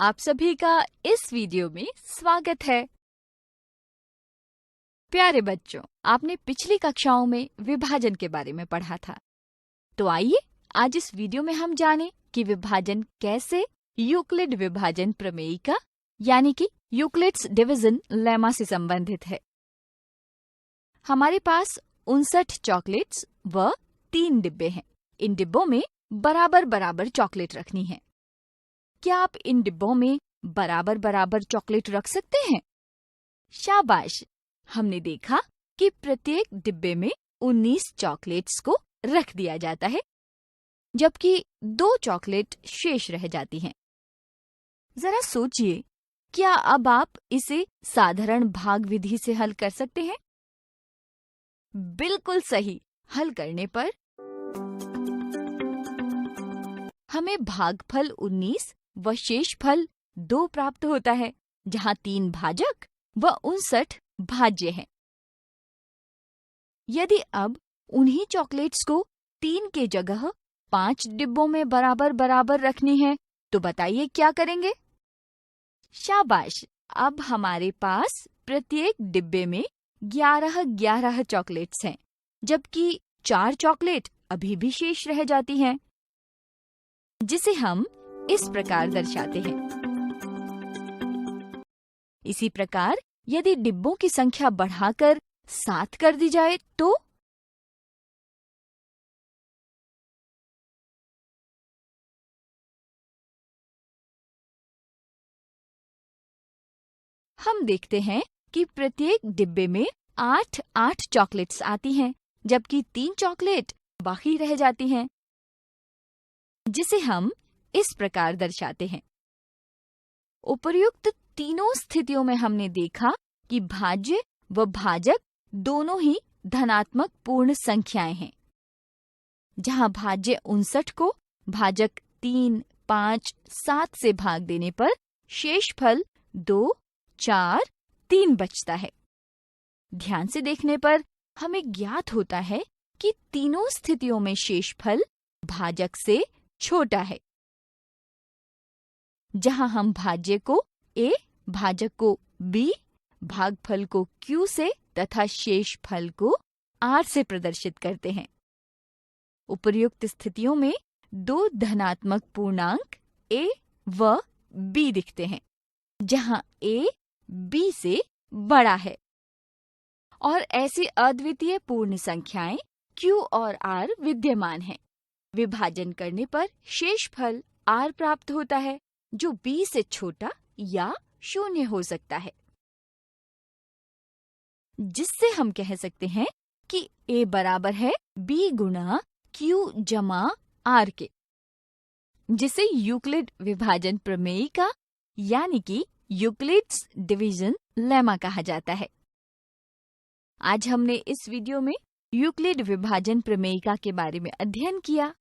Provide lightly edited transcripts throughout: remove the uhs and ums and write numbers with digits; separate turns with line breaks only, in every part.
आप सभी का इस वीडियो में स्वागत है। प्यारे बच्चों, आपने पिछली कक्षाओं में विभाजन के बारे में पढ़ा था, तो आइए आज इस वीडियो में हम जानें कि विभाजन कैसे यूक्लिड विभाजन प्रमेयिका यानी कि यूक्लिड्स डिवीजन लेमा से संबंधित है। हमारे पास 59 चॉकलेट्स व 3 डिब्बे हैं। इन डिब्बों में बराबर बराबर चॉकलेट रखनी है। क्या आप इन डिब्बों में बराबर बराबर चॉकलेट रख सकते हैं? शाबाश! हमने देखा कि प्रत्येक डिब्बे में 19 चॉकलेट्स को रख दिया जाता है, जबकि 2 चॉकलेट शेष रह जाती हैं। जरा सोचिए, क्या अब आप इसे साधारण भाग विधि से हल कर सकते हैं? बिल्कुल सही। हल करने पर हमें भागफल 19 व शेषफल 2 प्राप्त होता है, जहां 3 भाजक व 59 भाज्य हैं। यदि अब उन्हीं चॉकलेट्स को 3 के जगह 5 डिब्बों में बराबर बराबर रखनी है, तो बताइए क्या करेंगे? शाबाश! अब हमारे पास प्रत्येक डिब्बे में 11 चॉकलेट्स हैं, जबकि 4 चॉकलेट अभी भी शेष रह जाती हैं, जिसे हम इस प्रकार दर्शाते हैं। इसी प्रकार यदि डिब्बों की संख्या बढ़ाकर 7 कर दी जाए तो हम देखते हैं कि प्रत्येक डिब्बे में 8 चॉकलेट्स आती हैं, जबकि 3 चॉकलेट बाकी रह जाती हैं, जिसे हम इस प्रकार दर्शाते हैं। उपर्युक्त तीनों स्थितियों में हमने देखा कि भाज्य व भाजक दोनों ही धनात्मक पूर्ण संख्याएं हैं, जहां भाज्य 59 को भाजक 3, 5, 7 से भाग देने पर शेषफल 2, 4, 3 बचता है। ध्यान से देखने पर हमें ज्ञात होता है कि तीनों स्थितियों में शेषफल भाजक से छोटा है, जहां हम भाज्य को A, भाजक को B, भागफल को Q से तथा शेषफल को R से प्रदर्शित करते हैं। उपर्युक्त स्थितियों में 2 धनात्मक पूर्णांक A व B दिखते हैं, जहां A B से बड़ा है, और ऐसी अद्वितीय पूर्ण संख्याएं Q और R विद्यमान हैं। विभाजन करने पर शेषफल R प्राप्त होता है, जो B से छोटा या शून्य हो सकता है, जिससे हम कह सकते हैं कि A बराबर है B गुणा Q जमा R के, जिसे यूक्लिड विभाजन प्रमेयिका यानी कि यूक्लिड्स डिवीजन लेमा कहा जाता है। आज हमने इस वीडियो में यूक्लिड विभाजन प्रमेयिका के बारे में अध्ययन किया।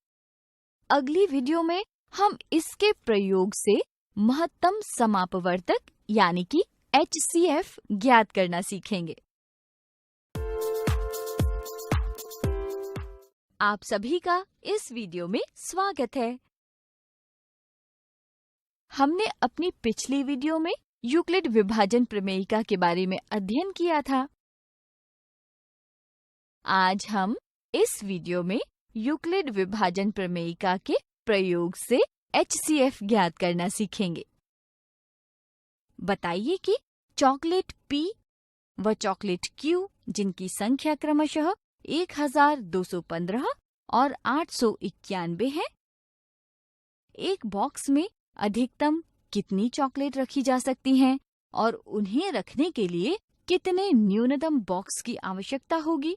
अगली वीडियो में हम इसके प्रयोग से महत्तम समापवर्तक यानी कि HCF ज्ञात करना सीखेंगे। आप सभी का इस वीडियो में स्वागत है। हमने अपनी पिछली वीडियो में यूक्लिड विभाजन प्रमेयिका के बारे में अध्ययन किया था। आज हम इस वीडियो में यूक्लिड विभाजन प्रमेयिका के प्रयोग से HCF ज्ञात करना सीखेंगे। बताइए कि चॉकलेट P व चॉकलेट Q, जिनकी संख्या क्रमशः 1215 और 891 है, एक बॉक्स में अधिकतम कितनी चॉकलेट रखी जा सकती हैं और उन्हें रखने के लिए कितने न्यूनतम बॉक्स की आवश्यकता होगी?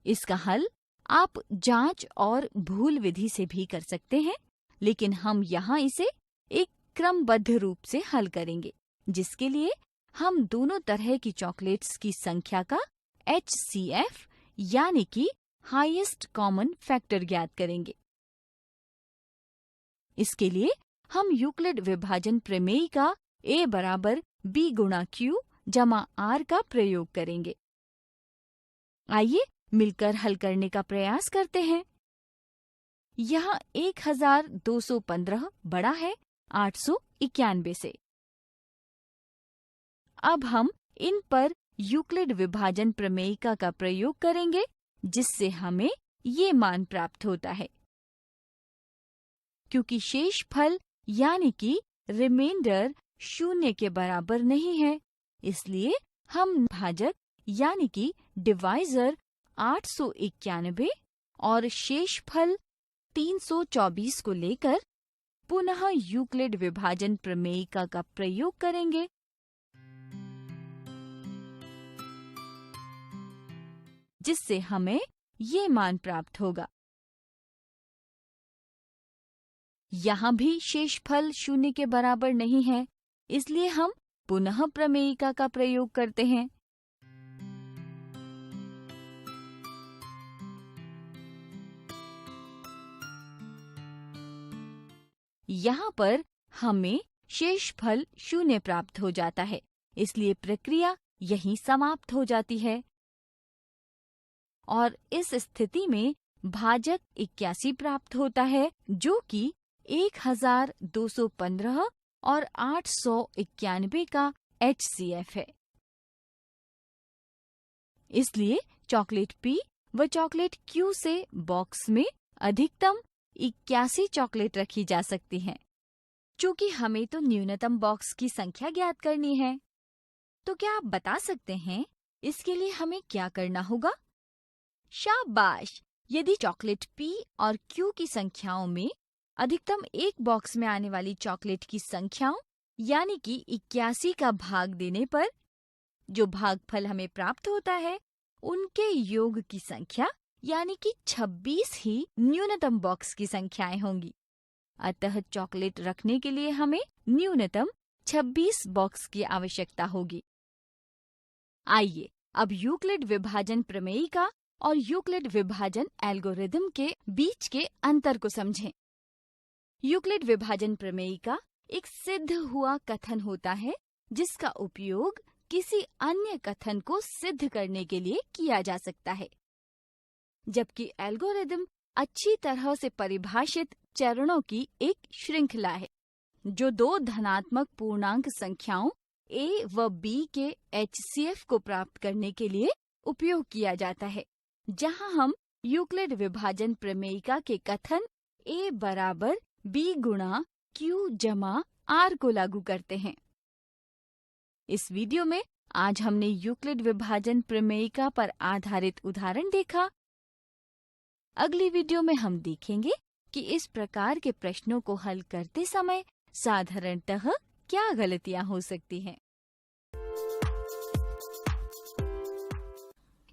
इसका हल आप जांच और भूल विधि से भी कर सकते हैं, लेकिन हम यहाँ इसे एक क्रमबद्ध रूप से हल करेंगे, जिसके लिए हम दोनों तरह की चॉकलेट्स की संख्या का HCF यानी कि हाईएस्ट कॉमन फैक्टर ज्ञात करेंगे। इसके लिए हम यूक्लिड विभाजन प्रमेयिका A बराबर B गुणा Q जमा R का प्रयोग करेंगे। आइए मिलकर हल करने का प्रयास करते हैं। यहाँ 1215 बड़ा है 891 से। अब हम इन पर यूक्लिड विभाजन प्रमेयिका का प्रयोग करेंगे, जिससे हमें ये मान प्राप्त होता है। क्योंकि शेषफल यानी कि रिमाइंडर 0 के बराबर नहीं है, इसलिए हम भाजक यानी कि डिवाइजर 891 और शेषफल 324 को लेकर पुनः यूक्लिड विभाजन प्रमेयिका का प्रयोग करेंगे। जिससे हमें ये मान प्राप्त होगा। यहाँ भी शेषफल 0 के बराबर नहीं है, इसलिए हम पुनः प्रमेयिका का प्रयोग करते हैं। यहाँ पर हमें शेषफल 0 प्राप्त हो जाता है, इसलिए प्रक्रिया यहीं समाप्त हो जाती है। और इस स्थिति में भाजक 81 प्राप्त होता है, जो कि 1215 और 891 का HCF है। इसलिए चॉकलेट P व चॉकलेट Q से बॉक्स में अधिकतम 81 चॉकलेट रखी जा सकती हैं। चूंकि हमें तो न्यूनतम बॉक्स की संख्या ज्ञात करनी है, तो क्या आप बता सकते हैं इसके लिए हमें क्या करना होगा? शाबाश! यदि चॉकलेट P और Q की संख्याओं में अधिकतम एक बॉक्स में आने वाली चॉकलेट की संख्याओं यानी कि 81 का भाग देने पर जो भागफल हमें प्राप्त होता है, उनके योग की संख्या यानी कि 26 ही न्यूनतम बॉक्स की संख्याएं होंगी। अतः चॉकलेट रखने के लिए हमें न्यूनतम 26 बॉक्स की आवश्यकता होगी। आइए अब यूक्लिड विभाजन प्रमेयिका और यूक्लिड विभाजन एल्गोरिदम के बीच के अंतर को समझें। यूक्लिड विभाजन प्रमेयिका एक सिद्ध हुआ कथन होता है, जिसका उपयोग किसी अन्य कथन को सिद्ध करने के लिए किया जा सकता है, जबकि एल्गोरिदम अच्छी तरह से परिभाषित चरणों की एक श्रृंखला है, जो दो धनात्मक पूर्णांक संख्याओं A व B के HCF को प्राप्त करने के लिए उपयोग किया जाता है, जहां हम यूक्लिड विभाजन प्रमेयिका के कथन A बराबर B गुणा Q जमा R को लागू करते हैं। इस वीडियो में आज हमने यूक्लिड विभाजन प्रमेयिका पर आधारित उदाहरण देखा। अगली वीडियो में हम देखेंगे कि इस प्रकार के प्रश्नों को हल करते समय साधारणतः क्या गलतियां हो सकती हैं।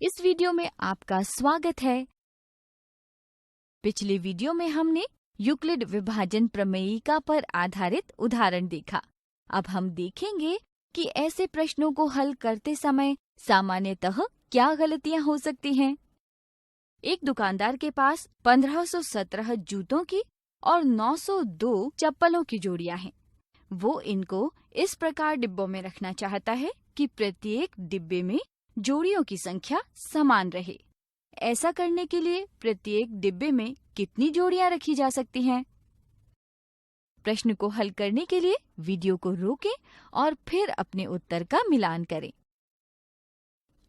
इस वीडियो में आपका स्वागत है। पिछले वीडियो में हमने यूक्लिड विभाजन प्रमेयिका पर आधारित उदाहरण देखा। अब हम देखेंगे कि ऐसे प्रश्नों को हल करते समय सामान्यतः क्या गलतियां हो सकती हैं। एक दुकानदार के पास 1517 जूतों की और 902 चप्पलों की जोड़ियां हैं। वो इनको इस प्रकार डिब्बों में रखना चाहता है कि प्रत्येक डिब्बे में जोड़ियों की संख्या समान रहे। ऐसा करने के लिए प्रत्येक डिब्बे में कितनी जोड़ियां रखी जा सकती हैं? प्रश्न को हल करने के लिए वीडियो को रोकें और फिर अपने उत्तर का मिलान करें।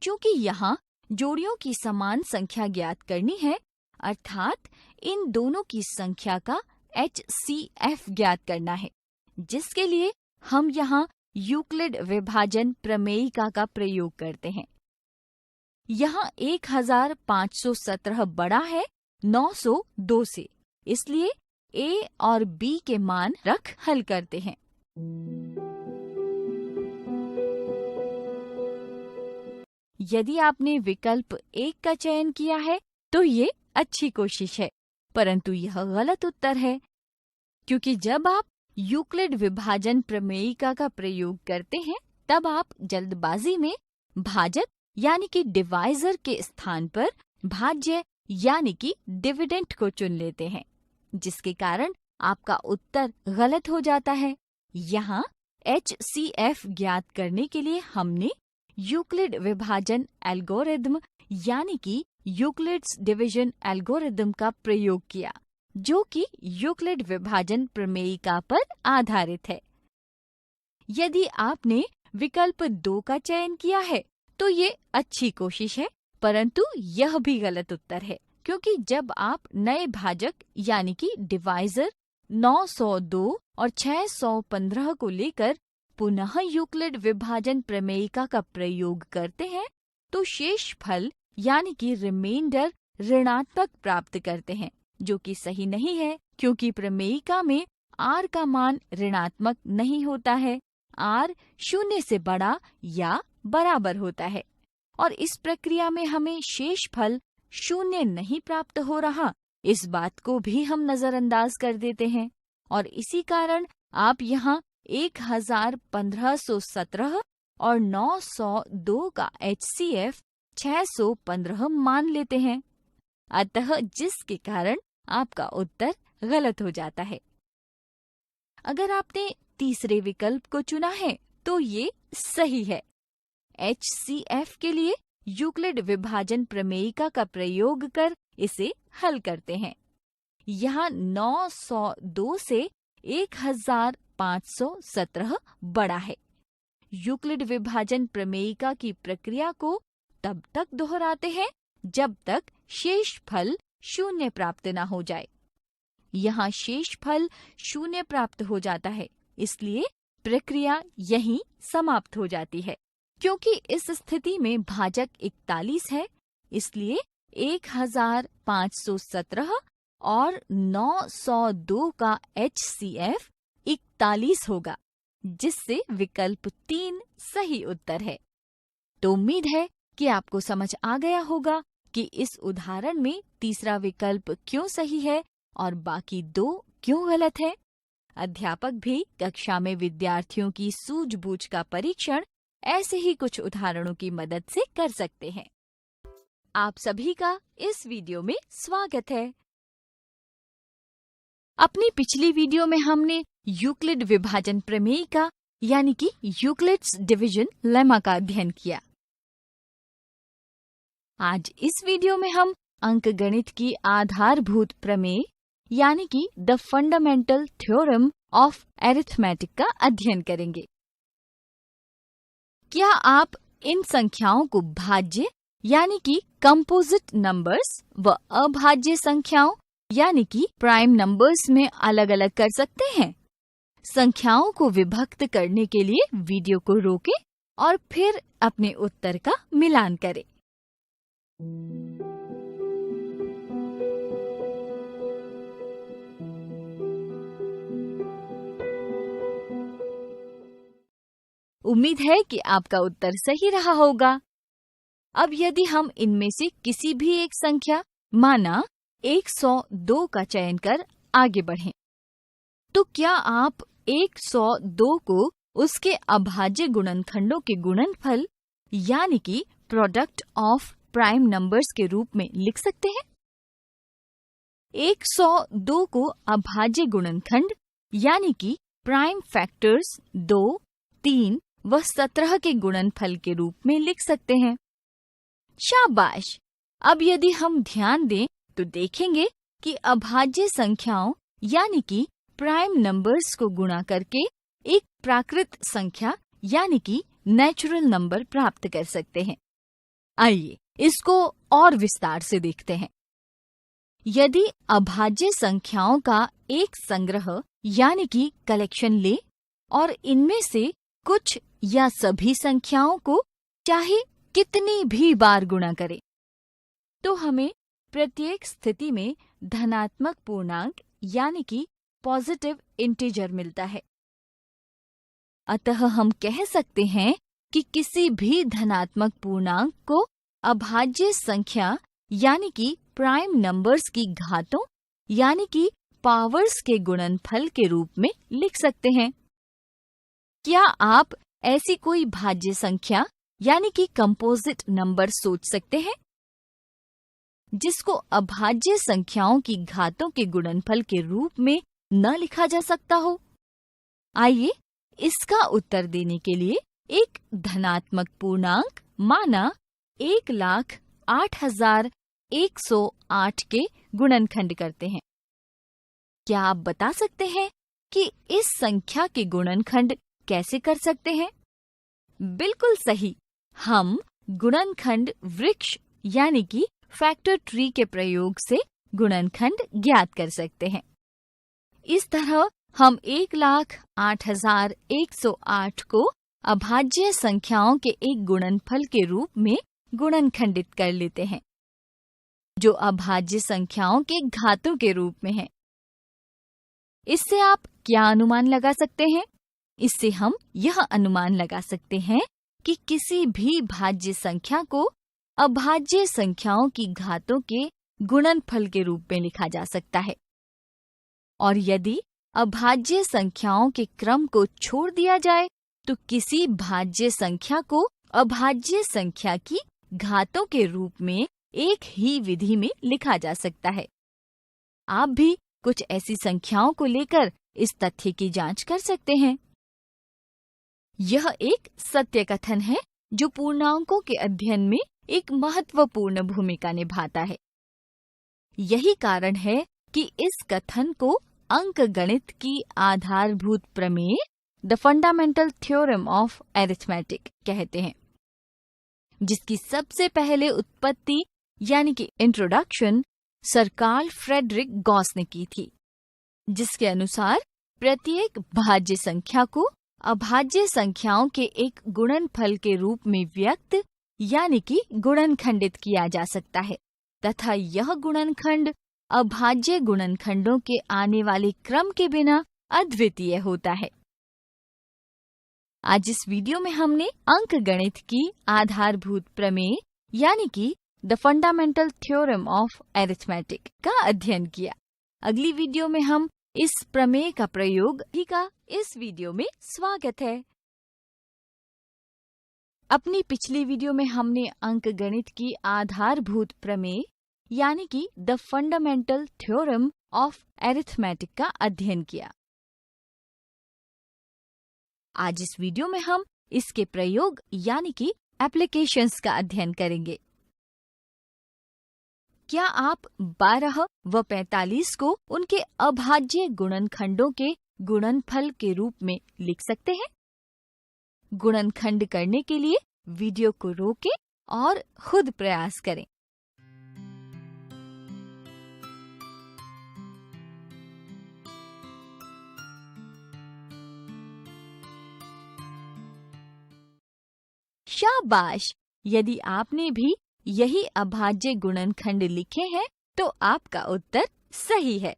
चूंकि यहाँ जोड़ियों की समान संख्या ज्ञात करनी है, अर्थात इन दोनों की संख्या का HCF ज्ञात करना है, जिसके लिए हम यहाँ यूक्लिड विभाजन प्रमेयिका का प्रयोग करते हैं। यहाँ 1517 बड़ा है 902 से, इसलिए A और B के मान रख हल करते हैं। यदि आपने विकल्प 1 का चयन किया है तो ये अच्छी कोशिश है, परंतु यह गलत उत्तर है, क्योंकि जब आप यूक्लिड विभाजन प्रमेयिका का प्रयोग करते हैं तब आप जल्दबाजी में भाजक यानी कि डिवाइजर के स्थान पर भाज्य यानी कि डिविडेंड को चुन लेते हैं, जिसके कारण आपका उत्तर गलत हो जाता है। यहाँ HCF ज्ञात करने के लिए हमने यूक्लिड विभाजन एल्गोरिदम यानी कि यूक्लिड्स डिवीजन एल्गोरिदम का प्रयोग किया, जो कि यूक्लिड विभाजन प्रमेयिका पर आधारित है। यदि आपने विकल्प 2 का चयन किया है तो ये अच्छी कोशिश है, परंतु यह भी गलत उत्तर है, क्योंकि जब आप नए भाजक यानी कि डिवाइजर 902 और 615 को लेकर पुनः यूक्लिड विभाजन प्रमेयिका का प्रयोग करते हैं तो शेष फल यानी कि रिमाइंडर ऋणात्मक प्राप्त करते हैं, जो कि सही नहीं है, क्योंकि प्रमेयिका में r का मान ऋणात्मक नहीं होता है। r 0 से बड़ा या बराबर होता है और इस प्रक्रिया में हमें शेष फल 0 नहीं प्राप्त हो रहा, इस बात को भी हम नजरअंदाज कर देते हैं और इसी कारण आप यहाँ 1517 और 902 का HCF 615 मान लेते हैं, अतः जिसके कारण आपका उत्तर गलत हो जाता है। अगर आपने तीसरे विकल्प को चुना है तो ये सही है। HCF के लिए यूक्लिड विभाजन प्रमेयिका का प्रयोग कर इसे हल करते हैं। यहाँ 902 से 1517 बड़ा है। यूक्लिड विभाजन प्रमेयिका की प्रक्रिया को तब तक दोहराते हैं जब तक शेष फल 0 प्राप्त न हो जाए। यहाँ शेष फल 0 प्राप्त हो जाता है, इसलिए प्रक्रिया यहीं समाप्त हो जाती है। क्योंकि इस स्थिति में भाजक 41 है, इसलिए 1517 और 902 का HCF 41 होगा, जिससे विकल्प 3 सही उत्तर है। तो उम्मीद है कि आपको समझ आ गया होगा कि इस उदाहरण में तीसरा विकल्प क्यों सही है और बाकी 2 क्यों गलत है। अध्यापक भी कक्षा में विद्यार्थियों की सूझबूझ का परीक्षण ऐसे ही कुछ उदाहरणों की मदद से कर सकते हैं। आप सभी का इस वीडियो में स्वागत है। अपनी पिछली वीडियो में हमने यूक्लिड विभाजन प्रमेयिका यानी कि यूक्लिड्स डिवीजन लेमा का अध्ययन किया। आज इस वीडियो में हम अंकगणित की आधारभूत प्रमेय यानी कि the fundamental theorem of arithmetic का अध्ययन करेंगे। क्या आप इन संख्याओं को भाज्य यानी कि कंपोजिट नंबर्स व अभाज्य संख्याओं यानी कि प्राइम नंबर्स में अलग अलग कर सकते हैं? संख्याओं को विभक्त करने के लिए वीडियो को रोकें और फिर अपने उत्तर का मिलान करें। उम्मीद है कि आपका उत्तर सही रहा होगा। अब यदि हम इनमें से किसी भी एक संख्या माना 102 का चयन कर आगे बढ़ें, तो क्या आप 102 को उसके अभाज्य गुणनखंडों के गुणनफल यानी कि प्रोडक्ट ऑफ प्राइम नंबर्स के रूप में लिख सकते हैं? 102 को अभाज्य गुणनखंड यानी कि प्राइम फैक्टर्स 2, 3 व 17 के गुणनफल के रूप में लिख सकते हैं। शाबाश! अब यदि हम ध्यान दें तो देखेंगे कि अभाज्य संख्याओं यानी कि प्राइम नंबर्स को गुणा करके एक प्राकृत संख्या यानी कि नेचुरल नंबर प्राप्त कर सकते हैं। आइए इसको और विस्तार से देखते हैं। यदि अभाज्य संख्याओं का एक संग्रह यानी कि कलेक्शन ले और इनमें से कुछ या सभी संख्याओं को चाहे कितनी भी बार गुणा करें, तो हमें प्रत्येक स्थिति में धनात्मक पूर्णांक यानी कि पॉजिटिव इंटीजर मिलता है। अतः हम कह सकते हैं कि किसी भी धनात्मक पूर्णांक को अभाज्य संख्या यानी कि प्राइम नंबर्स की घातों यानी कि पावर्स के गुणनफल के रूप में लिख सकते हैं। क्या आप ऐसी कोई भाज्य संख्या यानी कि कंपोजिट नंबर सोच सकते हैं जिसको अभाज्य संख्याओं की घातों के गुणनफल के रूप में न लिखा जा सकता हो? आइए इसका उत्तर देने के लिए एक धनात्मक पूर्णांक माना 1,08,000 108 के गुणनखंड करते हैं। क्या आप बता सकते हैं कि इस संख्या के गुणनखंड कैसे कर सकते हैं? बिल्कुल सही, हम गुणनखंड वृक्ष यानी कि फैक्टर ट्री के प्रयोग से गुणनखंड ज्ञात कर सकते हैं। इस तरह हम 1,08,108 को अभाज्य संख्याओं के एक गुणनफल के रूप में गुणनखंडित कर लेते हैं, जो अभाज्य संख्याओं के घातों के रूप में है। इससे आप क्या अनुमान लगा सकते हैं? इससे हम यह अनुमान लगा सकते हैं कि किसी भी भाज्य संख्या को अभाज्य संख्याओं की घातों के गुणनफल के रूप में लिखा जा सकता है। और यदि अभाज्य संख्याओं के क्रम को छोड़ दिया जाए तो किसी भाज्य संख्या को अभाज्य संख्या की घातों के रूप में एक ही विधि में लिखा जा सकता है। आप भी कुछ ऐसी संख्याओं को लेकर इस तथ्य की जांच कर सकते हैं। यह एक सत्य कथन है जो पूर्णांकों के अध्ययन में एक महत्वपूर्ण भूमिका निभाता है। यही कारण है कि इस कथन को अंकगणित की आधारभूत प्रमेय, the fundamental theorem of arithmetic कहते हैं, जिसकी सबसे पहले उत्पत्ति यानी कि introduction sir Karl Frederick Gauss ने की थी, जिसके अनुसार प्रत्येक भाज्य संख्या को अभाज्य संख्याओं के एक गुणनफल के रूप में व्यक्त यानी कि गुणनखंडित किया जा सकता है तथा यह गुणनखंड अभाज्य गुणनखंडों के आने वाले क्रम के बिना अद्वितीय होता है। आज इस वीडियो में हमने अंकगणित की आधारभूत प्रमेय यानी कि the fundamental theorem of arithmetic का अध्ययन किया। अगली वीडियो में हम इस प्रमेय का प्रयोग का इस वीडियो में स्वागत है। अपनी पिछली वीडियो में हमने अंकगणित की आधारभूत प्रमेय यानी कि the fundamental theorem of arithmetic का अध्ययन किया। आज इस वीडियो में हम इसके प्रयोग यानी कि एप्लीकेशंस का अध्ययन करेंगे। क्या आप 12 व 45 को उनके अभाज्य गुणनखंडों के गुणनफल के रूप में लिख सकते हैं? गुणनखंड करने के लिए वीडियो को रोकें और खुद प्रयास करें। शाबाश! यदि आपने भी यही अभाज्य गुणनखंड लिखे हैं तो आपका उत्तर सही है,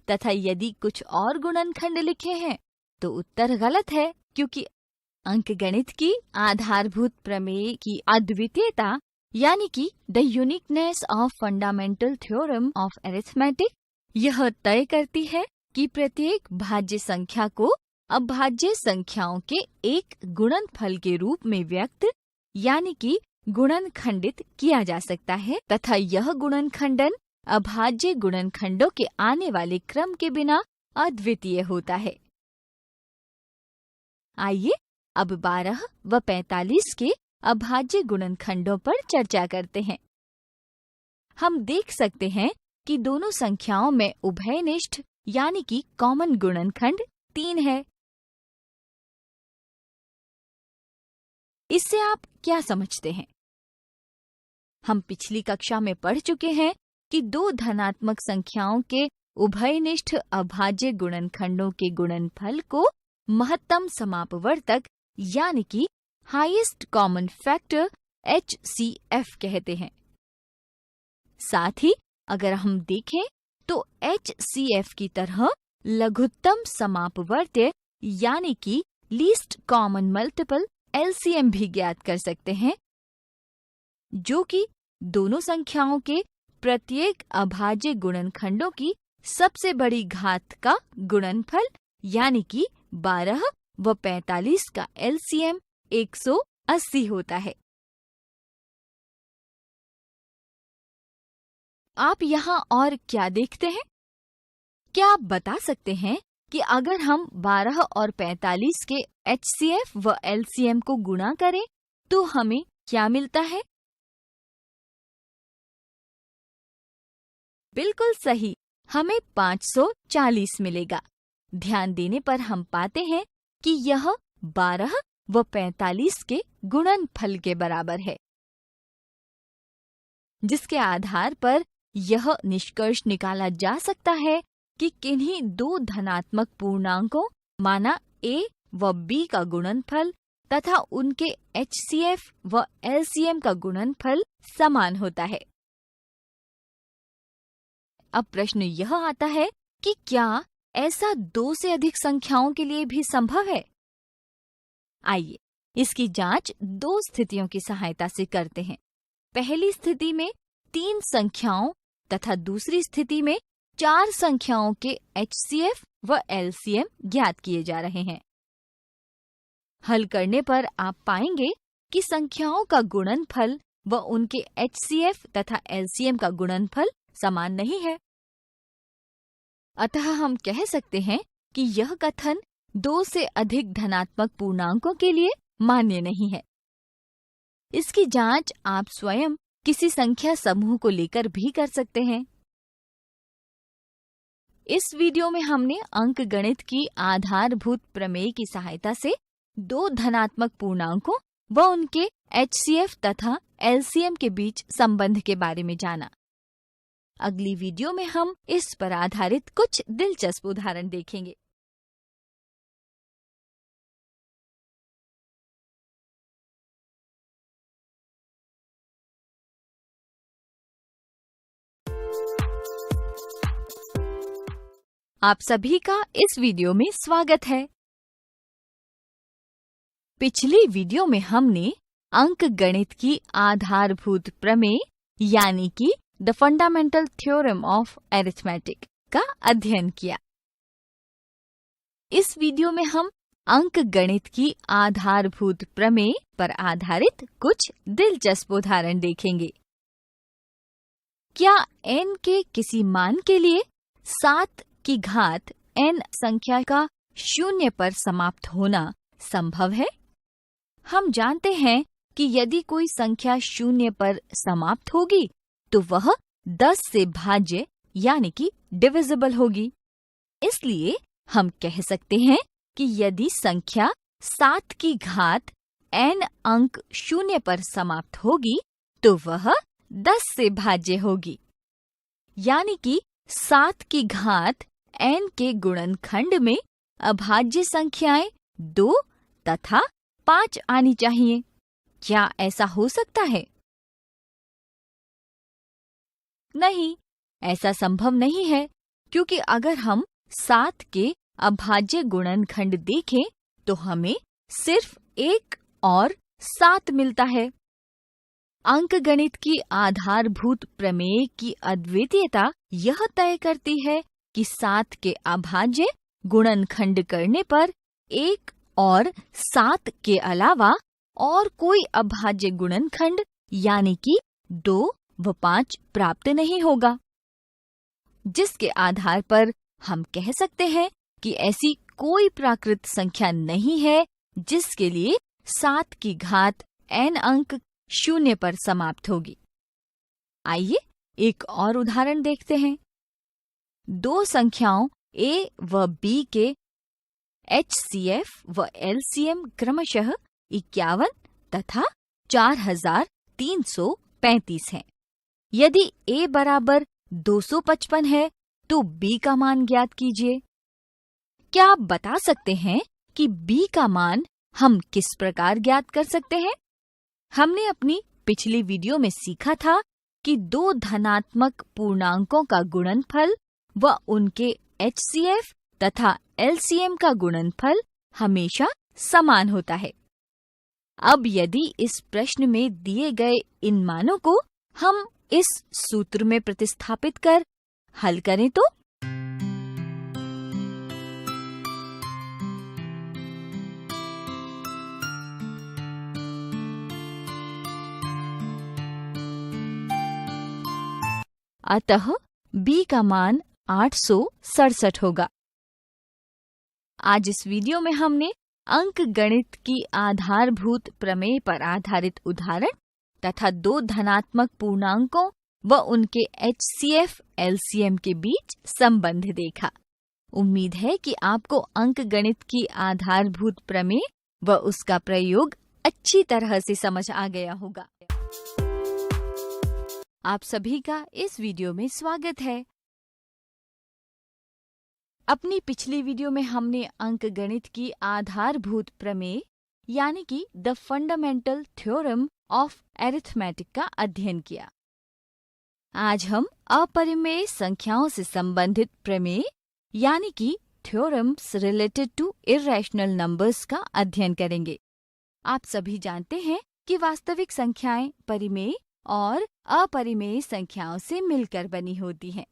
तथा यदि कुछ और गुणनखंड लिखे हैं तो उत्तर गलत है, क्योंकि अंकगणित की आधारभूत प्रमेय की अद्वितीयता यानी कि the uniqueness of fundamental theorem of arithmetic यह तय करती है कि प्रत्येक भाज्य संख्या को अभाज्य संख्याओं के एक गुणनफल के रूप में व्यक्त यानी कि गुणनखंडित किया जा सकता है तथा यह गुणनखंडन अभाज्य गुणनखंडों के आने वाले क्रम के बिना अद्वितीय होता है। आइए अब 12 व 45 के अभाज्य गुणनखंडों पर चर्चा करते हैं। हम देख सकते हैं कि दोनों संख्याओं में उभयनिष्ठ यानी कि कॉमन गुणनखंड 3 है। इससे आप क्या समझते हैं? हम पिछली कक्षा में पढ़ चुके हैं कि दो धनात्मक संख्याओं के उभयनिष्ठ अभाज्य गुणनखंडों के गुणनफल को महत्तम समापवर्तक यानी कि हाईएस्ट कॉमन फैक्टर HCF कहते हैं। साथ ही अगर हम देखें तो HCF की तरह लघुत्तम समापवर्त्य यानी कि लीस्ट कॉमन मल्टीपल LCM भी ज्ञात कर सकते हैं, जो कि दोनों संख्याओं के प्रत्येक अभाज्य गुणनखंडों की सबसे बड़ी घात का गुणनफल यानी कि 12 व 45 का LCM 180 होता है। आप यहाँ और क्या देखते हैं? क्या आप बता सकते हैं कि अगर हम 12 और 45 के HCF व LCM को गुणा करें तो हमें क्या मिलता है? बिल्कुल सही, हमें 540 मिलेगा। ध्यान देने पर हम पाते हैं कि यह 12 व 45 के गुणनफल के बराबर है, जिसके आधार पर यह निष्कर्ष निकाला जा सकता है कि किन्हीं दो धनात्मक पूर्णांकों माना a व b का गुणनफल तथा उनके HCF व LCM का गुणनफल समान होता है। अब प्रश्न यह आता है कि क्या ऐसा 2 से अधिक संख्याओं के लिए भी संभव है? आइए इसकी जांच 2 स्थितियों की सहायता से करते हैं। पहली स्थिति में 3 संख्याओं तथा दूसरी स्थिति में 4 संख्याओं के HCF व LCM ज्ञात किए जा रहे हैं। हल करने पर आप पाएंगे कि संख्याओं का गुणनफल व उनके HCF तथा LCM का गुणनफल समान नहीं है। अतः हम कह सकते हैं कि यह कथन 2 से अधिक धनात्मक पूर्णांकों के लिए मान्य नहीं है। इसकी जांच आप स्वयं किसी संख्या समूह को लेकर भी कर सकते हैं। इस वीडियो में हमने अंकगणित की आधारभूत प्रमेय की सहायता से 2 धनात्मक पूर्णांकों व उनके HCF तथा LCM के बीच संबंध के बारे में जाना। अगली वीडियो में हम इस पर आधारित कुछ दिलचस्प उदाहरण देखेंगे। आप सभी का इस वीडियो में स्वागत है। पिछली वीडियो में हमने अंकगणित की आधारभूत प्रमेय यानी कि the fundamental theorem of arithmetic का अध्ययन किया। इस वीडियो में हम अंकगणित की आधारभूत प्रमेय पर आधारित कुछ दिलचस्प उदाहरण देखेंगे। क्या n के किसी मान के लिए 7 की घात n संख्या का 0 पर समाप्त होना संभव है? हम जानते हैं कि यदि कोई संख्या 0 पर समाप्त होगी तो वह 10 से भाज्य यानी कि डिविजिबल होगी। इसलिए हम कह सकते हैं कि यदि संख्या 7 की घात n अंक 0 पर समाप्त होगी तो वह 10 से भाज्य होगी, यानी कि 7 की घात n के गुणनखंड में अभाज्य संख्याएं 2 तथा 5 आनी चाहिए। क्या ऐसा हो सकता है? नहीं, ऐसा संभव नहीं है, क्योंकि अगर हम 7 के अभाज्य गुणनखंड देखें तो हमें सिर्फ 1 और 7 मिलता है। अंकगणित की आधारभूत प्रमेय की अद्वितीयता यह तय करती है कि 7 के अभाज्य गुणनखंड करने पर 1 और 7 के अलावा और कोई अभाज्य गुणनखंड यानी कि 2 व 5 प्राप्त नहीं होगा, जिसके आधार पर हम कह सकते हैं कि ऐसी कोई प्राकृत संख्या नहीं है जिसके लिए 7 की घात n अंक 0 पर समाप्त होगी। आइए एक और उदाहरण देखते हैं। 2 संख्याओं a व b के HCF व LCM क्रमशः 51 तथा 4335 हैं। यदि a बराबर 255 है तो b का मान ज्ञात कीजिए। क्या आप बता सकते हैं कि b का मान हम किस प्रकार ज्ञात कर सकते हैं? हमने अपनी पिछली वीडियो में सीखा था कि 2 धनात्मक पूर्णांकों का गुणनफल व उनके HCF तथा LCM का गुणनफल हमेशा समान होता है। अब यदि इस प्रश्न में दिए गए इन मानों को हम इस सूत्र में प्रतिस्थापित कर हल करें तो अतः b का मान 867 होगा। आज इस वीडियो में हमने अंकगणित की आधारभूत प्रमेय पर आधारित उदाहरण तथा 2 धनात्मक पूर्णांकों व उनके HCF LCM के बीच संबंध देखा। उम्मीद है कि आपको अंकगणित की आधारभूत प्रमेय व उसका प्रयोग अच्छी तरह से समझ आ गया होगा। आप सभी का इस वीडियो में स्वागत है। अपनी पिछली वीडियो में हमने अंकगणित की आधारभूत प्रमेय यानी कि the fundamental theorem of arithmetic का अध्ययन किया। आज हम अपरिमेय संख्याओं से संबंधित प्रमेय यानी कि theorems related to irrational numbers का अध्ययन करेंगे। आप सभी जानते हैं कि वास्तविक संख्याएं परिमेय और अपरिमेय संख्याओं से मिलकर बनी होती हैं।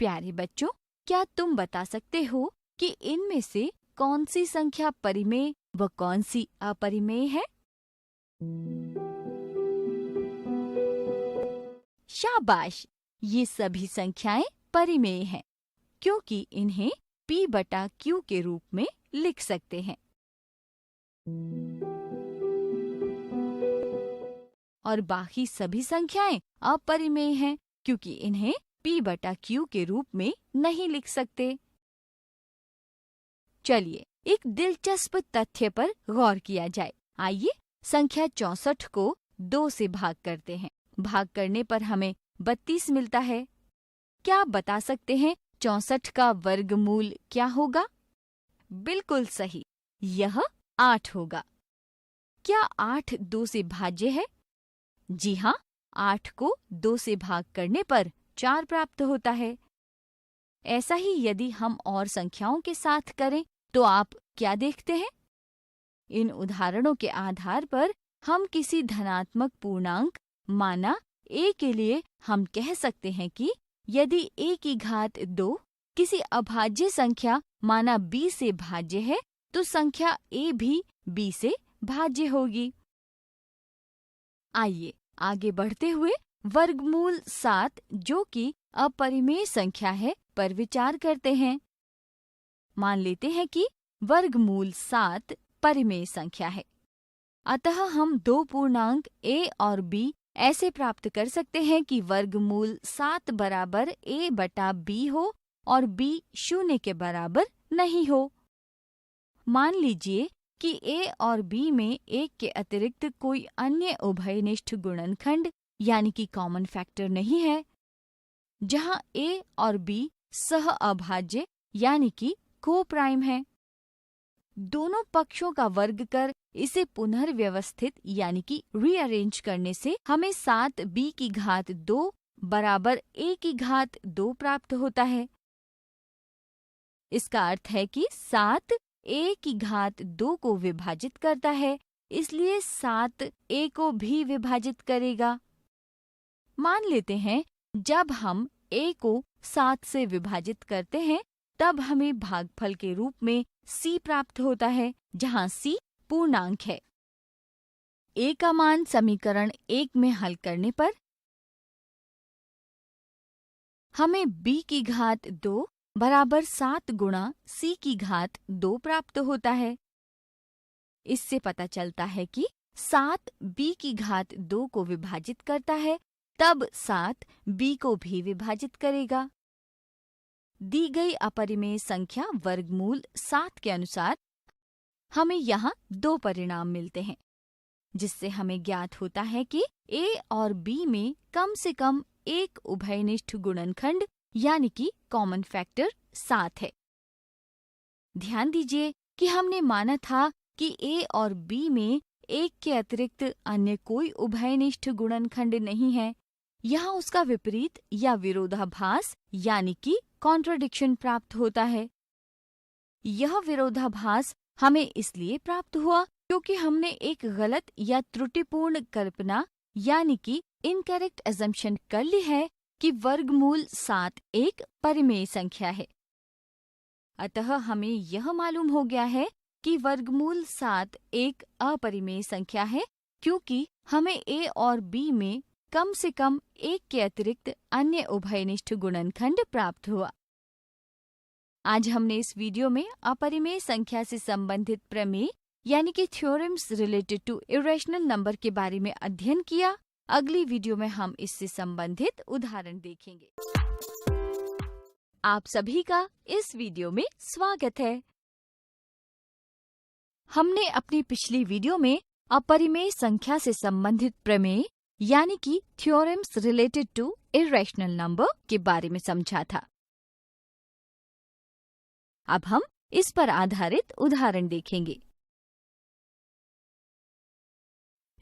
प्यारे बच्चों, क्या तुम बता सकते हो कि इनमें से कौन सी संख्या परिमेय व कौन सी अपरिमेय है? शाबाश! ये सभी संख्याएं परिमेय हैं क्योंकि इन्हें P/Q के रूप में लिख सकते हैं। और बाकी सभी संख्याएं अपरिमेय हैं क्योंकि इन्हें P/Q के रूप में नहीं लिख सकते। चलिए एक दिलचस्प तथ्य पर गौर किया जाए। आइए संख्या 64 को 2 से भाग करते हैं। भाग करने पर हमें 32 मिलता है। क्या आप बता सकते हैं 64 का वर्गमूल क्या होगा? बिल्कुल सही, यह 8 होगा। क्या 8 2 से भाज्य है? जी हाँ, 8 को 2 से भाग करने पर 4 प्राप्त होता है। ऐसा ही यदि हम और संख्याओं के साथ करें तो आप क्या देखते हैं? इन उदाहरणों के आधार पर हम किसी धनात्मक पूर्णांक माना a के लिए हम कह सकते हैं कि यदि a की घात 2 किसी अभाज्य संख्या माना b से भाज्य है तो संख्या a भी b से भाज्य होगी। आइए आगे बढ़ते हुए वर्गमूल 7 जो कि अपरिमेय संख्या है पर विचार करते हैं। मान लेते हैं कि वर्गमूल 7 परिमेय संख्या है, अतः हम 2 पूर्णांक a और b ऐसे प्राप्त कर सकते हैं कि वर्गमूल 7 बराबर a/b हो और b 0 के बराबर नहीं हो। मान लीजिए कि a और b में एक के अतिरिक्त कोई अन्य उभयनिष्ठ गुणनखंड यानी कि कॉमन फैक्टर नहीं है, जहां a और b सह अभाज्य यानी कि को प्राइम है। दोनों पक्षों का वर्ग कर इसे पुनर्व्यवस्थित यानी कि रीअरेंज करने से हमें 7b की घात 2 बराबर a की घात 2 प्राप्त होता है। इसका अर्थ है कि 7 a की घात 2 को विभाजित करता है, इसलिए 7 a को भी विभाजित करेगा। मान लेते हैं जब हम a को 7 से विभाजित करते हैं तब हमें भागफल के रूप में c प्राप्त होता है, जहां c पूर्णांक है। a का मान समीकरण 1 में हल करने पर हमें b की घात 2 बराबर 7 गुणा c की घात 2 प्राप्त होता है। इससे पता चलता है कि 7 b की घात 2 को विभाजित करता है, तब 7 b को भी विभाजित करेगा। दी गई अपरिमेय संख्या वर्गमूल 7 के अनुसार हमें यहाँ 2 परिणाम मिलते हैं, जिससे हमें ज्ञात होता है कि a और b में कम से कम एक उभयनिष्ठ गुणनखंड यानी कि कॉमन फैक्टर 7 है। ध्यान दीजिए कि हमने माना था कि a और b में एक के अतिरिक्त अन्य कोई उभयनिष्ठ गुणनखंड नहीं है। यहाँ उसका विपरीत या विरोधाभास यानी कि कॉन्ट्रडिक्शन प्राप्त होता है। यह विरोधाभास हमें इसलिए प्राप्त हुआ क्योंकि हमने एक गलत या त्रुटिपूर्ण कल्पना यानी कि इनकरेक्ट अजम्पशन कर ली है कि वर्गमूल 7 एक परिमेय संख्या है। अतः हमें यह मालूम हो गया है कि वर्गमूल 7 एक अपरिमेय संख्या है क्योंकि हमें a और b में कम से कम एक के अतिरिक्त अन्य उभयनिष्ठ गुणनखंड प्राप्त हुआ। आज हमने इस वीडियो में अपरिमेय संख्या से संबंधित प्रमेय यानी कि theorems related to irrational number के बारे में अध्ययन किया। अगली वीडियो में हम इससे संबंधित उदाहरण देखेंगे। आप सभी का इस वीडियो में स्वागत है। हमने अपनी पिछली वीडियो में अपरिमेय संख्या से संबंधित प्रमेय यानी कि theorems related to irrational number के बारे में समझा था। अब हम इस पर आधारित उदाहरण देखेंगे।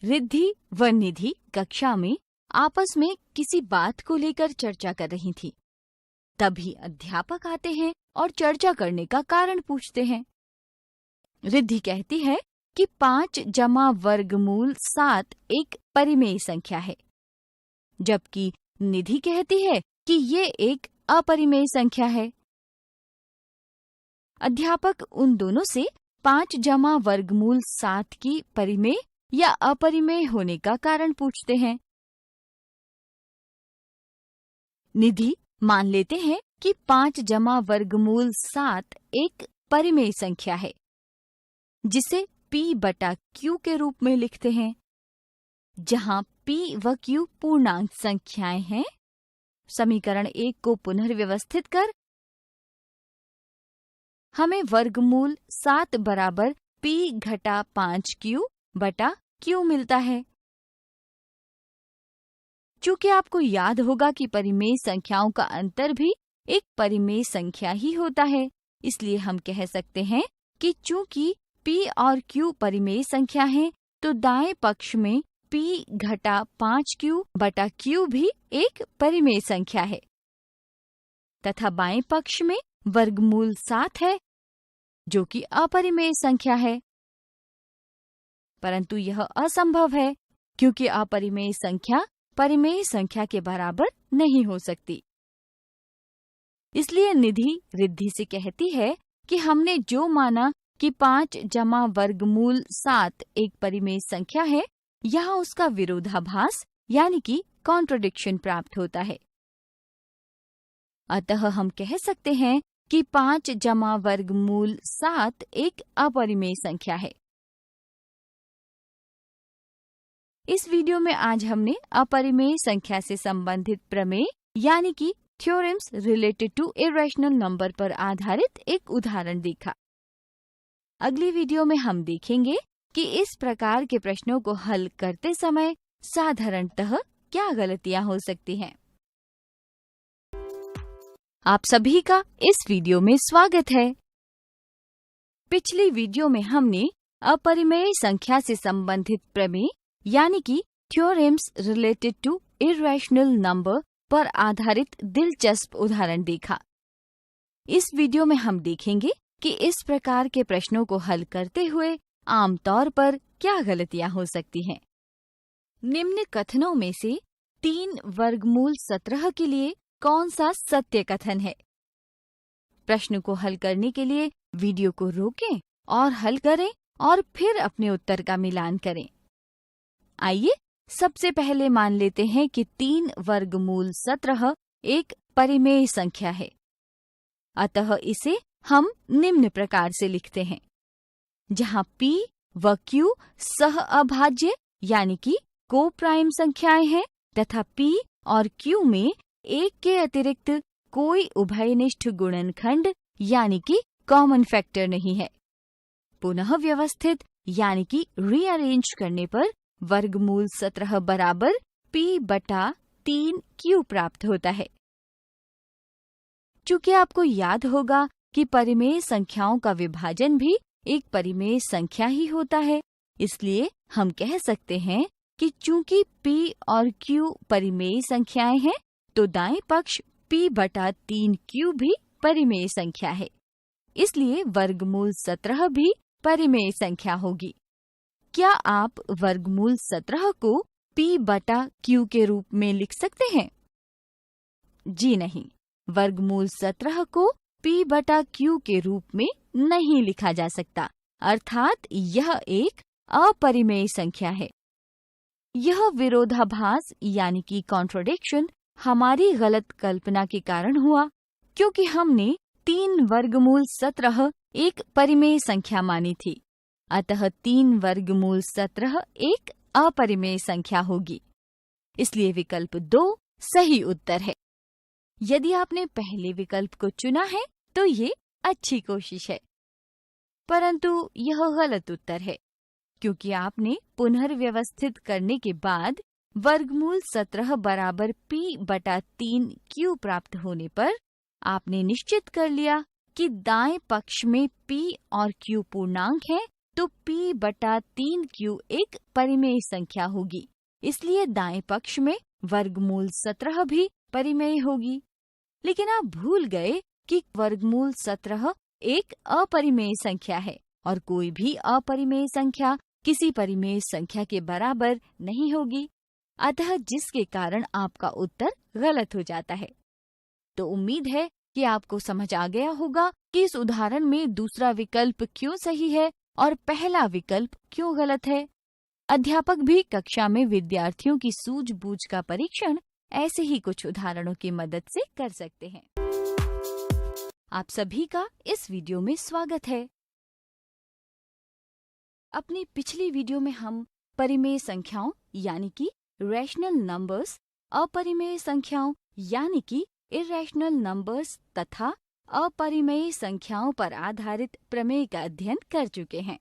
रिद्धि व निधि कक्षा में आपस में किसी बात को लेकर चर्चा कर रही थी। तभी अध्यापक आते हैं और चर्चा करने का कारण पूछते हैं। रिद्धि कहती है कि 5 जमा वर्गमूल 7 एक परिमेय संख्या है, जबकि निधि कहती है कि ये एक अपरिमेय संख्या है। अध्यापक उन दोनों से 5 जमा वर्गमूल 7 की परिमेय या अपरिमेय होने का कारण पूछते हैं। निधि मान लेते हैं कि 5 जमा वर्गमूल 7 एक परिमेय संख्या है, जिसे P बटा Q के रूप में लिखते हैं, जहां P व Q पूर्णांक संख्याएं हैं। समीकरण 1 को पुनर्व्यवस्थित कर हमें वर्गमूल 7 बराबर P घटा 5Q बटा Q मिलता है। चूंकि आपको याद होगा कि परिमेय संख्याओं का अंतर भी एक परिमेय संख्या ही होता है, इसलिए हम कह सकते हैं कि चूंकि P और Q परिमेय संख्या हैं, तो दाएं पक्ष में P घटा 5Q बटा Q भी एक परिमेय संख्या है, तथा बाएं पक्ष में वर्गमूल 7 है, जो कि अपरिमेय संख्या है। परंतु यह असंभव है, क्योंकि अपरिमेय संख्या परिमेय संख्या के बराबर नहीं हो सकती। इसलिए निधि रिद्धि से कहती है कि हमने जो माना कि 5 जमा वर्गमूल 7 एक परिमेय संख्या है, यहाँ उसका विरोधाभास यानी कि कॉन्ट्रडिक्शन प्राप्त होता है। अतः हम कह सकते हैं कि 5 जमा वर्गमूल 7 एक अपरिमेय संख्या है। इस वीडियो में आज हमने अपरिमेय संख्या से संबंधित प्रमेय यानी कि theorems related to irrational number पर आधारित एक उदाहरण देखा। अगली वीडियो में हम देखेंगे कि इस प्रकार के प्रश्नों को हल करते समय साधारणतः क्या गलतियां हो सकती हैं। आप सभी का इस वीडियो में स्वागत है। पिछली वीडियो में हमने अपरिमेय संख्या से संबंधित प्रमेय यानी कि theorems related to irrational number पर आधारित दिलचस्प उदाहरण देखा। इस वीडियो में हम देखेंगे कि इस प्रकार के प्रश्नों को हल करते हुए आमतौर पर क्या गलतियां हो सकती हैं। निम्न कथनों में से 3 वर्गमूल 17 के लिए कौन सा सत्य कथन है? प्रश्न को हल करने के लिए वीडियो को रोकें और हल करें और फिर अपने उत्तर का मिलान करें। आइए सबसे पहले मान लेते हैं कि 3 वर्गमूल 17 एक परिमेय संख्या है। अतः इसे हम निम्न प्रकार से लिखते हैं, जहां P व Q सह अभाज्य यानी कि को प्राइम संख्याएं हैं तथा P और Q में एक के अतिरिक्त कोई उभयनिष्ठ गुणनखंड यानी कि कॉमन फैक्टर नहीं है। पुनः व्यवस्थित यानी कि रीअरेंज करने पर वर्गमूल 17 बराबर P बटा 3Q प्राप्त होता है। चूंकि आपको याद होगा कि परिमेय संख्याओं का विभाजन भी एक परिमेय संख्या ही होता है, इसलिए हम कह सकते हैं कि चूंकि P और Q परिमेय संख्याएं हैं, तो दाएं पक्ष P बटा 3Q भी परिमेय संख्या है। इसलिए वर्गमूल 17 भी परिमेय संख्या होगी। क्या आप वर्गमूल 17 को P बटा Q के रूप में लिख सकते हैं? जी नहीं, वर्गमूल 17 को P बटा Q के रूप में नहीं लिखा जा सकता, अर्थात यह एक अपरिमेय संख्या है। यह विरोधाभास यानी कि कॉन्ट्रडिक्शन हमारी गलत कल्पना के कारण हुआ, क्योंकि हमने 3 वर्गमूल 17 एक परिमेय संख्या मानी थी। अतः 3 वर्गमूल 17 एक अपरिमेय संख्या होगी। इसलिए विकल्प 2 सही उत्तर है। यदि आपने पहले विकल्प को चुना है तो ये अच्छी कोशिश है, परंतु यह गलत उत्तर है, क्योंकि आपने पुनर्व्यवस्थित करने के बाद वर्गमूल 17 बराबर p/3 q प्राप्त होने पर आपने निश्चित कर लिया कि दाएं पक्ष में p और q पूर्णांक है, तो p/3 q एक परिमेय संख्या होगी। इसलिए दाएं पक्ष में वर्गमूल 17 भी परिमेय होगी। लेकिन आप भूल गए कि वर्गमूल 17 एक अपरिमेय संख्या है और कोई भी अपरिमेय संख्या किसी परिमेय संख्या के बराबर नहीं होगी, अतः जिसके कारण आपका उत्तर गलत हो जाता है। तो उम्मीद है कि आपको समझ आ गया होगा कि इस उदाहरण में दूसरा विकल्प क्यों सही है और पहला विकल्प क्यों गलत है। अध्यापक भी कक्षा में विद्यार्थियों की सूझबूझ का परीक्षण ऐसे ही कुछ उदाहरणों की मदद से कर सकते हैं। आप सभी का इस वीडियो में स्वागत है। अपनी पिछली वीडियो में हम परिमेय संख्याओं यानी कि रैशनल नंबर्स, अपरिमेय संख्याओं यानी कि इरैशनल नंबर्स तथा अपरिमेय संख्याओं पर आधारित प्रमेय का अध्ययन कर चुके हैं।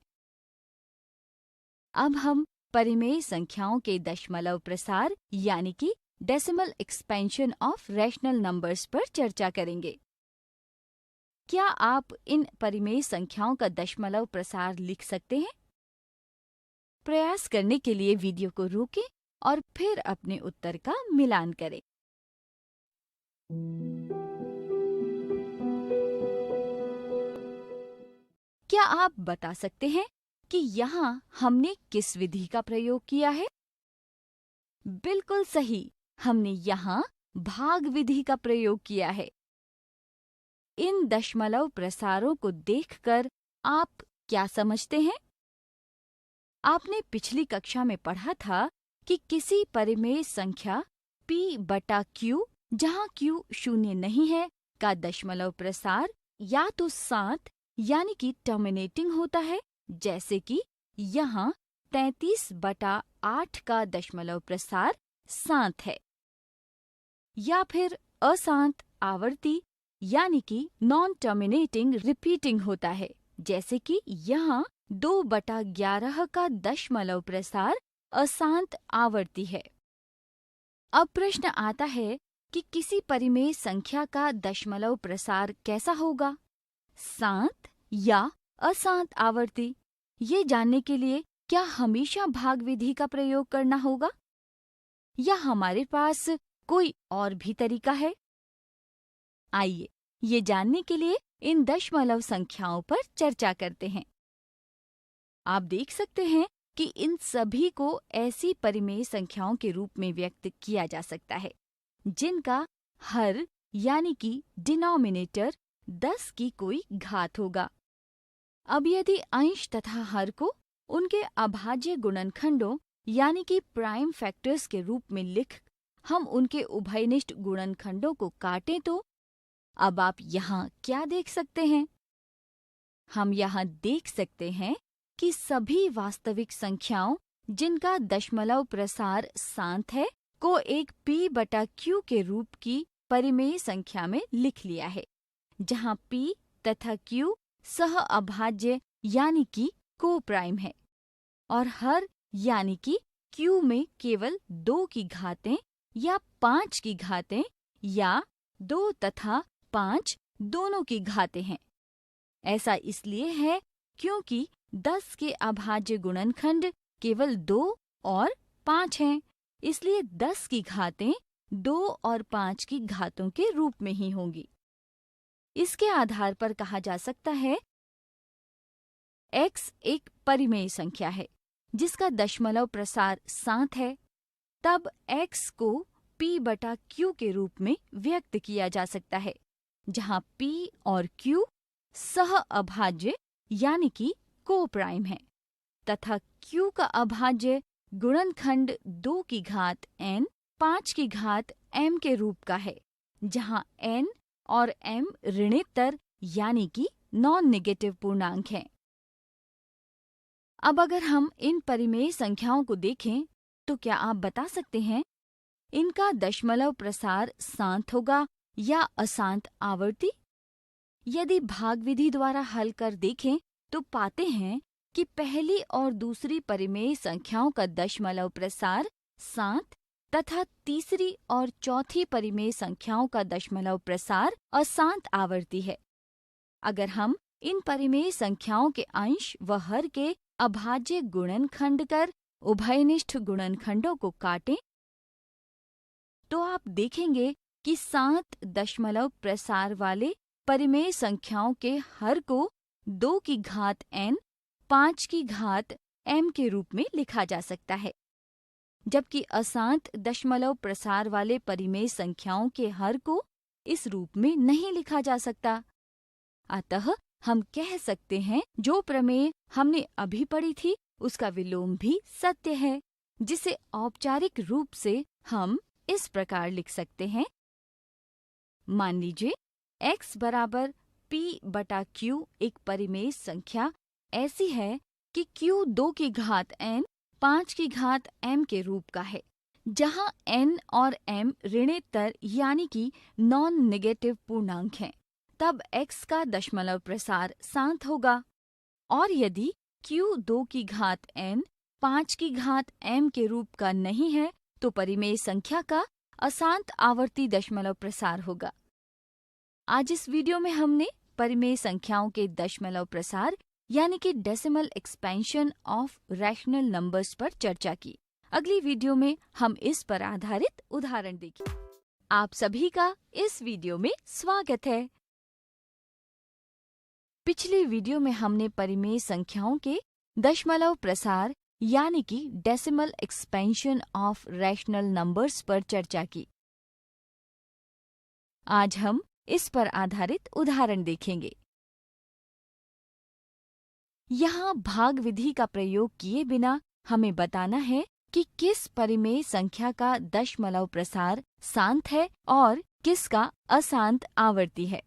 अब हम परिमेय संख्याओं के दशमलव प्रसार यानी कि decimal expansion of rational numbers पर चर्चा करेंगे। क्या आप इन परिमेय संख्याओं का दशमलव प्रसार लिख सकते हैं? प्रयास करने के लिए वीडियो को रोकें और फिर अपने उत्तर का मिलान करें। क्या आप बता सकते हैं कि यहाँ हमने किस विधि का प्रयोग किया है? बिल्कुल सही, हमने यहाँ भाग विधि का प्रयोग किया है। इन दशमलव प्रसारों को देखकर आप क्या समझते हैं? आपने पिछली कक्षा में पढ़ा था कि किसी परिमेय संख्या p/q, जहाँ q शून्य नहीं है, का दशमलव प्रसार या तो 7 यानी कि टर्मिनेटिंग होता है, जैसे कि यहाँ 33/8 का दशमलव प्रसार 7 है, या फिर अशांत आवर्ती यानी कि नॉन टर्मिनेटिंग रिपीटिंग होता है, जैसे कि यहाँ 2/11 का दशमलव प्रसार अशांत आवर्ती है। अब प्रश्न आता है कि किसी परिमेय संख्या का दशमलव प्रसार कैसा होगा, शांत या अशांत आवर्ती? ये जानने के लिए क्या हमेशा भाग विधि का प्रयोग करना होगा या हमारे पास कोई और भी तरीका है? आइए ये जानने के लिए इन दशमलव संख्याओं पर चर्चा करते हैं। आप देख सकते हैं कि इन सभी को ऐसी परिमेय संख्याओं के रूप में व्यक्त किया जा सकता है जिनका हर यानी कि डिनोमिनेटर 10 की कोई घात होगा। अब यदि अंश तथा हर को उनके अभाज्य गुणनखंडों यानी कि प्राइम फैक्टर्स के रूप में लिख हम उनके उभयनिष्ठ गुणनखंडों को काटें तो अब आप यहाँ क्या देख सकते हैं? हम यहाँ देख सकते हैं कि सभी वास्तविक संख्याओं जिनका दशमलव प्रसार शांत है को एक p/q के रूप की परिमेय संख्या में लिख लिया है, जहाँ p तथा q सह अभाज्य यानी कि को प्राइम है और हर यानी कि q में केवल 2 की घातें या 5 की घातें या 2 तथा 5 दोनों की घातें हैं। ऐसा इसलिए है क्योंकि 10 के अभाज्य गुणनखंड केवल 2 और 5 हैं, इसलिए 10 की घातें 2 और 5 की घातों के रूप में ही होंगी। इसके आधार पर कहा जा सकता है x एक परिमेय संख्या है जिसका दशमलव प्रसार 7 है, तब x को p/q के रूप में व्यक्त किया जा सकता है, जहाँ p और q सह अभाज्य यानी कि को प्राइम है तथा q का अभाज्य गुणनखंड 2 की घात n 5 की घात m के रूप का है, जहाँ n और m ऋणोत्तर यानी कि नॉन नेगेटिव पूर्णांक हैं। अब अगर हम इन परिमेय संख्याओं को देखें तो क्या आप बता सकते हैं इनका दशमलव प्रसार शांत होगा या अशांत आवर्ती? यदि भाग विधि द्वारा हल कर देखें तो पाते हैं कि पहली और दूसरी परिमेय संख्याओं का दशमलव प्रसार शांत तथा तीसरी और चौथी परिमेय संख्याओं का दशमलव प्रसार अशांत आवर्ती है। अगर हम इन परिमेय संख्याओं के अंश व हर के अभाज्य गुणनखंड कर उभयनिष्ठ गुणनखंडों को काटें तो आप देखेंगे कि 7 दशमलव प्रसार वाले परिमेय संख्याओं के हर को 2 की घात n 5 की घात m के रूप में लिखा जा सकता है, जबकि अशांत दशमलव प्रसार वाले परिमेय संख्याओं के हर को इस रूप में नहीं लिखा जा सकता। अतः हम कह सकते हैं जो प्रमेय हमने अभी पढ़ी थी उसका विलोम भी सत्य है, जिसे औपचारिक रूप से हम इस प्रकार लिख सकते हैं। मान लीजिए x बराबर p बटा q एक परिमेय संख्या ऐसी है कि q 2 की घात n 5 की घात m के रूप का है, जहां n और m ऋणोत्तर यानी कि नॉन नेगेटिव पूर्णांक हैं, तब x का दशमलव प्रसार शांत होगा। और यदि q 2 की घात n 5 की घात m के रूप का नहीं है तो परिमेय संख्या का अशांत आवर्ती दशमलव प्रसार होगा। आज इस वीडियो में हमने परिमेय संख्याओं के दशमलव प्रसार यानी कि decimal expansion of rational numbers पर चर्चा की। अगली वीडियो में हम इस पर आधारित उदाहरण देखेंगे। आप सभी का इस वीडियो में स्वागत है। पिछली वीडियो में हमने परिमेय संख्याओं के दशमलव प्रसार यानी कि decimal expansion of rational numbers पर चर्चा की। आज हम इस पर आधारित उदाहरण देखेंगे। यहाँ भाग विधि का प्रयोग किए बिना हमें बताना है कि किस परिमेय संख्या का दशमलव प्रसार शांत है और किसका अशांत आवर्ती है।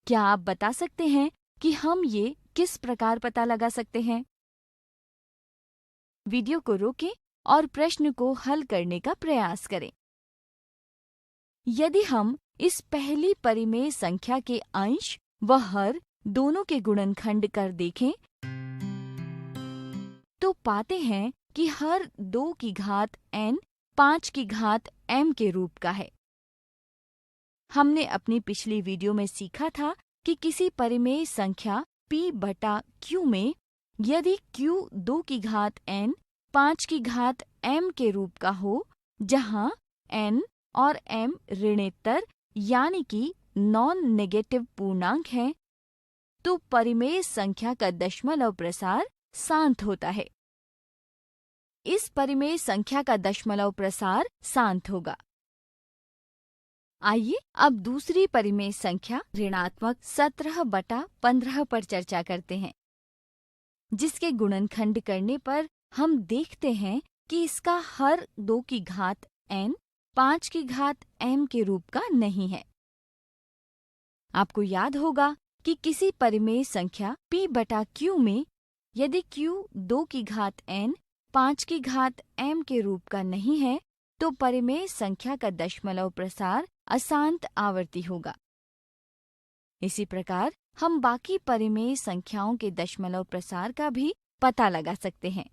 क्या आप बता सकते हैं कि हम ये किस प्रकार पता लगा सकते हैं? वीडियो को रोकें और प्रश्न को हल करने का प्रयास करें। यदि हम इस पहली परिमेय संख्या के अंश व हर दोनों के गुणनखंड कर देखें तो पाते हैं कि हर 2 की घात n 5 की घात m के रूप का है। हमने अपनी पिछली वीडियो में सीखा था कि किसी परिमेय संख्या p बटा q में यदि q 2 की घात n 5 की घात m के रूप का हो, जहां n और m ऋणोत्तर यानी कि नॉन नेगेटिव पूर्णांक हैं, तो परिमेय संख्या का दशमलव प्रसार शांत होता है। इस परिमेय संख्या का दशमलव प्रसार शांत होगा। आइए अब दूसरी परिमेय संख्या ऋणात्मक 17/15 पर चर्चा करते हैं, जिसके गुणनखंड करने पर हम देखते हैं कि इसका हर 2 की घात n 5 की घात m के रूप का नहीं है। आपको याद होगा कि किसी परिमेय संख्या p बटा q में यदि q 2 की घात n 5 की घात m के रूप का नहीं है तो परिमेय संख्या का दशमलव प्रसार अशांत आवर्ती होगा। इसी प्रकार हम बाकी परिमेय संख्याओं के दशमलव प्रसार का भी पता लगा सकते हैं।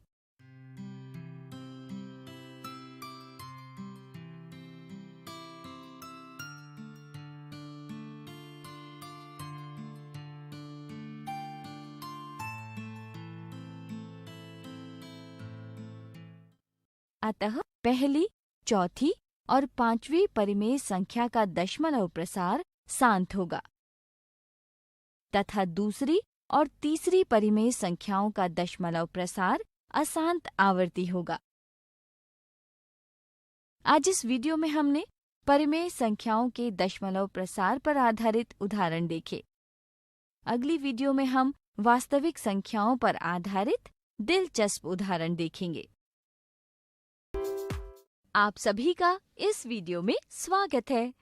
अतः पहली, चौथी और पांचवी परिमेय संख्या का दशमलव प्रसार शांत होगा तथा दूसरी और तीसरी परिमेय संख्याओं का दशमलव प्रसार अशांत आवर्ती होगा। आज इस वीडियो में हमने परिमेय संख्याओं के दशमलव प्रसार पर आधारित उदाहरण देखे। अगली वीडियो में हम वास्तविक संख्याओं पर आधारित दिलचस्प उदाहरण देखेंगे। आप सभी का इस वीडियो में स्वागत है।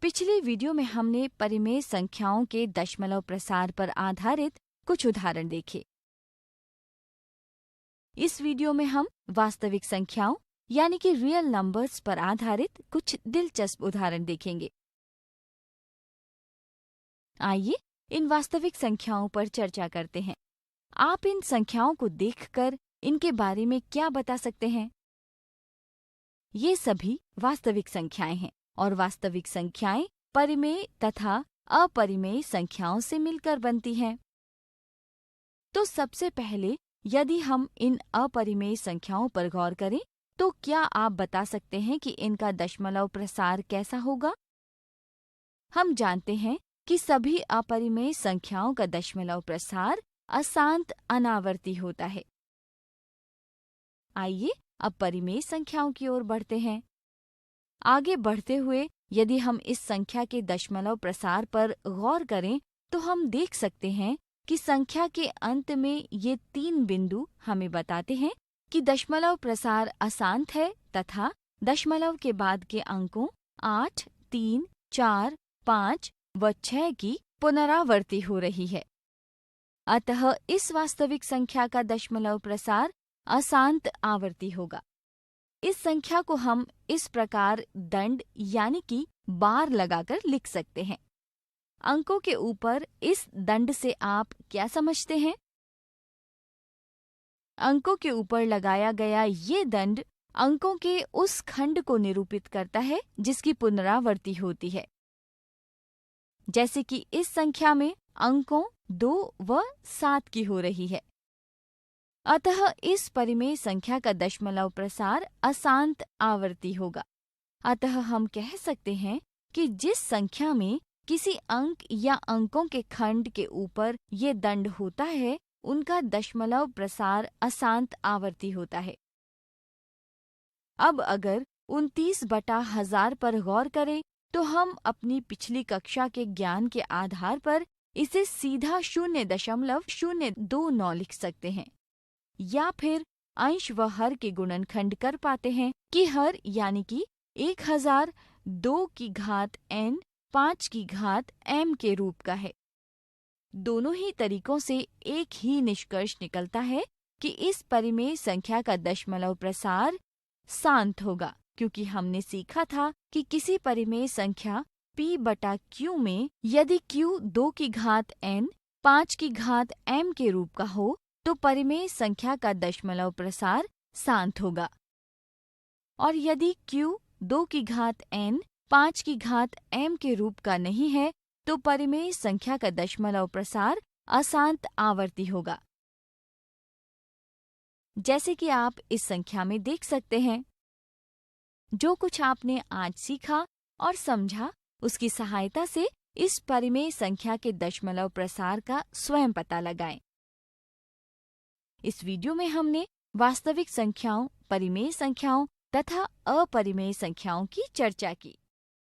पिछले वीडियो में हमने परिमेय संख्याओं के दशमलव प्रसार पर आधारित कुछ उदाहरण देखे। इस वीडियो में हम वास्तविक संख्याओं यानी कि रियल नंबर्स पर आधारित कुछ दिलचस्प उदाहरण देखेंगे। आइए इन वास्तविक संख्याओं पर चर्चा करते हैं। आप इन संख्याओं को देखकर इनके बारे में क्या बता सकते हैं? ये सभी वास्तविक संख्याएं हैं और वास्तविक संख्याएं परिमेय तथा अपरिमेय संख्याओं से मिलकर बनती हैं। तो सबसे पहले यदि हम इन अपरिमेय संख्याओं पर गौर करें तो क्या आप बता सकते हैं कि इनका दशमलव प्रसार कैसा होगा? हम जानते हैं कि सभी अपरिमेय संख्याओं का दशमलव प्रसार अशांत अनावर्ती होता है। आइए अब परिमेय संख्याओं की ओर बढ़ते हैं। आगे बढ़ते हुए यदि हम इस संख्या के दशमलव प्रसार पर गौर करें तो हम देख सकते हैं कि संख्या के अंत में ये 3 बिंदु हमें बताते हैं कि दशमलव प्रसार अशांत है तथा दशमलव के बाद के अंकों 8, 3, 4, 5 व 6 की पुनरावृत्ति हो रही है। अतः इस वास्तविक संख्या का दशमलव प्रसार अशांत आवर्ती होगा। इस संख्या को हम इस प्रकार दंड यानी कि बार लगाकर लिख सकते हैं। अंकों के ऊपर इस दंड से आप क्या समझते हैं? अंकों के ऊपर लगाया गया ये दंड अंकों के उस खंड को निरूपित करता है जिसकी पुनरावृत्ति होती है। जैसे कि इस संख्या में अंकों 2 व 7 की हो रही है। अतः इस परिमेय संख्या का दशमलव प्रसार अशांत आवर्ती होगा। अतः हम कह सकते हैं कि जिस संख्या में किसी अंक या अंकों के खंड के ऊपर ये दंड होता है उनका दशमलव प्रसार अशांत आवर्ती होता है। अब अगर 29/1000 पर गौर करें तो हम अपनी पिछली कक्षा के ज्ञान के आधार पर इसे सीधा 0.029 लिख सकते हैं या फिर अंश व हर के गुणनखंड कर पाते हैं कि हर यानी कि 1000 2 की घात n 5 की घात m के रूप का है। दोनों ही तरीकों से एक ही निष्कर्ष निकलता है कि इस परिमेय संख्या का दशमलव प्रसार शांत होगा, क्योंकि हमने सीखा था कि किसी परिमेय संख्या p/q में यदि q 2 की घात n 5 की घात m के रूप का हो तो परिमेय संख्या का दशमलव प्रसार शांत होगा, और यदि q 2 की घात n 5 की घात m के रूप का नहीं है तो परिमेय संख्या का दशमलव प्रसार अशांत आवर्ती होगा। जैसे कि आप इस संख्या में देख सकते हैं। जो कुछ आपने आज सीखा और समझा उसकी सहायता से इस परिमेय संख्या के दशमलव प्रसार का स्वयं पता लगाएं। इस वीडियो में हमने वास्तविक संख्याओं, परिमेय संख्याओं तथा अपरिमेय संख्याओं की चर्चा की।